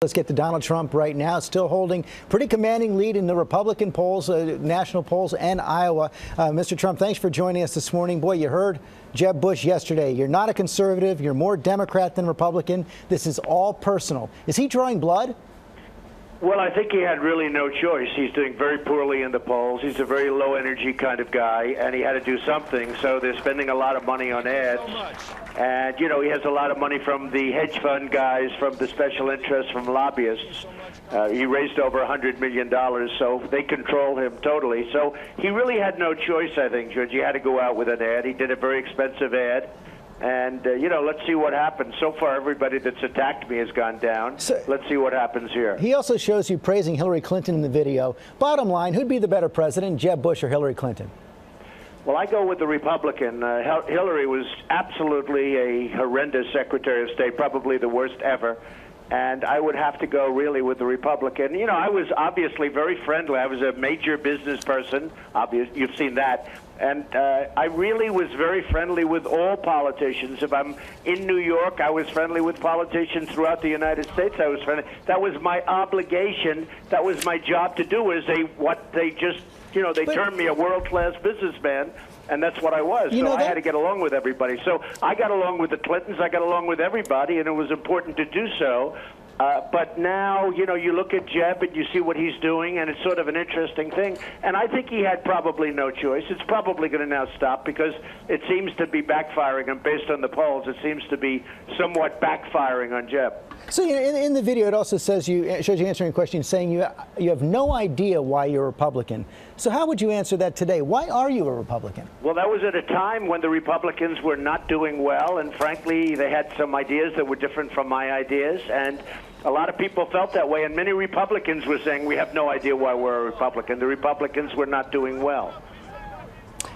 Let's get to Donald Trump right now, still holding pretty commanding lead in the Republican polls, national polls, and Iowa. Mr. Trump, thanks for joining us this morning. Boy, you heard Jeb Bush yesterday. You're not a conservative. You're more Democrat than Republican. This is all personal. Is he drawing blood? Well, I think he had really no choice. He's doing very poorly in the polls. He's a very low-energy kind of guy, and he had to do something. So they're spending a lot of money on ads. And, you know, he has a lot of money from the hedge fund guys, from the special interests, from lobbyists. He raised over $100 million, so they control him totally. So he really had no choice, I think, George. He had to go out with an ad. He did a very expensive ad. And, you know, let's see what happens. So far, everybody that's attacked me has gone down. So, let's see what happens here. He also shows you praising Hillary Clinton in the video. Bottom line, who'd be the better president, Jeb Bush or Hillary Clinton? Well, I go with the Republican. Hillary was absolutely a horrendous Secretary of State, probably the worst ever. And I would have to go really with the Republican. You know, I was obviously very friendly. I was a major business person. You've seen that. And I really was very friendly with all politicians. If I'm in New York, I was friendly with politicians throughout the United States. I was friendly. That was my obligation. That was my job to do. They termed me a world-class businessman. And that's what I was. So I had to get along with everybody. So I got along with the Clintons. I got along with everybody, and it was important to do so. But now, you know, you look at Jeb and you see what he's doing, and it's sort of an interesting thing. And I think he had probably no choice. It's probably going to now stop because it seems to be backfiring, and based on the polls, it seems to be somewhat backfiring on Jeb. So in the video, it also says shows you answering a question saying you have no idea why you're a Republican. So how would you answer that today? Why are you a Republican? Well, that was at a time when the Republicans were not doing well, and frankly, they had some ideas that were different from my ideas, and a lot of people felt that way, and many Republicans were saying, we have no idea why we're a Republican. The Republicans were not doing well.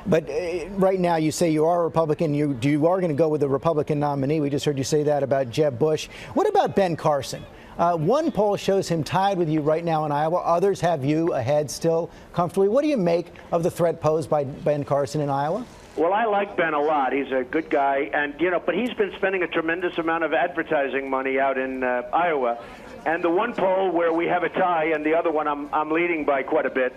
But right now, you say you are a Republican. You are going to go with a Republican nominee. We just heard you say that about Jeb Bush. What about Ben Carson? One poll shows him tied with you right now in Iowa. Others have you ahead still comfortably. What do you make of the threat posed by Ben Carson in Iowa? Well, I like Ben a lot. He's a good guy, and but he's been spending a tremendous amount of advertising money out in Iowa. And the one poll where we have a tie, and the other one I'm leading by quite a bit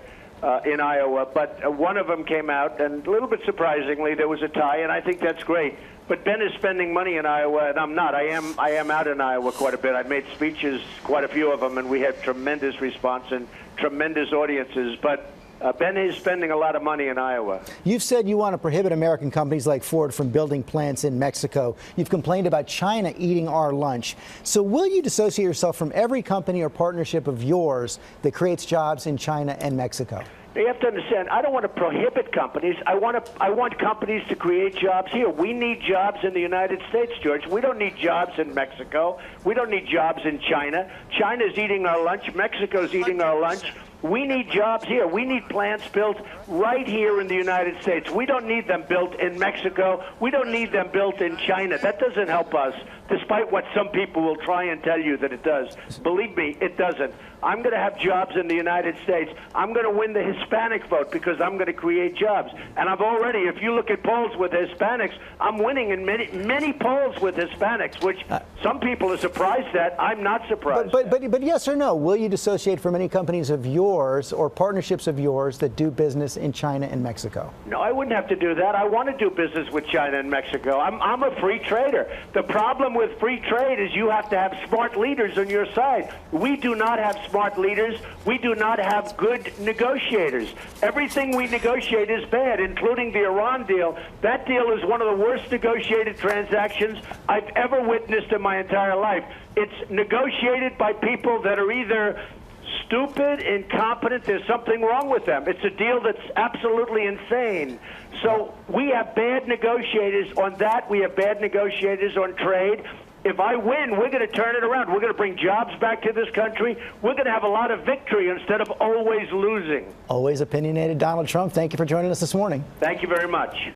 in Iowa. But one of them came out, and a little bit surprisingly, there was a tie, and I think that's great. But Ben is spending money in Iowa, and I'm not. I am out in Iowa quite a bit. I've made speeches, quite a few of them, and we had tremendous response and tremendous audiences. But Ben is spending a lot of money in Iowa. You've said you want to prohibit American companies like Ford from building plants in Mexico. You've complained about China eating our lunch. So will you dissociate yourself from every company or partnership of yours that creates jobs in China and Mexico? You have to understand, I don't want to prohibit companies. I want companies to create jobs here. We need jobs in the United States, George. We don't need jobs in Mexico. We don't need jobs in China. China's eating our lunch. Mexico's eating our lunch. We need jobs here. We need plants built right here in the United States. We don't need them built in Mexico. We don't need them built in China. That doesn't help us, despite what some people will try and tell you that it does. Believe me, it doesn't. I'm going to have jobs in the United States. I'm going to win the Hispanic vote because I'm going to create jobs. And I've already, if you look at polls with Hispanics, I'm winning in many polls with Hispanics, which some people are surprised at. I'm not surprised. But yes or no, will you dissociate from any companies of yours or partnerships of yours that do business in China and Mexico? No, I wouldn't have to do that. I want to do business with China and Mexico. I'm a free trader. The problem with free trade is you have to have smart leaders on your side. We do not have smart leaders. We do not have good negotiators. Everything we negotiate is bad, including the Iran deal. That deal is one of the worst negotiated transactions I've ever witnessed in my entire life. It's negotiated by people that are either stupid, incompetent, there's something wrong with them. It's a deal that's absolutely insane. So we have bad negotiators on that. We have bad negotiators on trade. If I win, we're going to turn it around. We're going to bring jobs back to this country. We're going to have a lot of victory instead of always losing. Always opinionated Donald Trump. Thank you for joining us this morning. Thank you very much.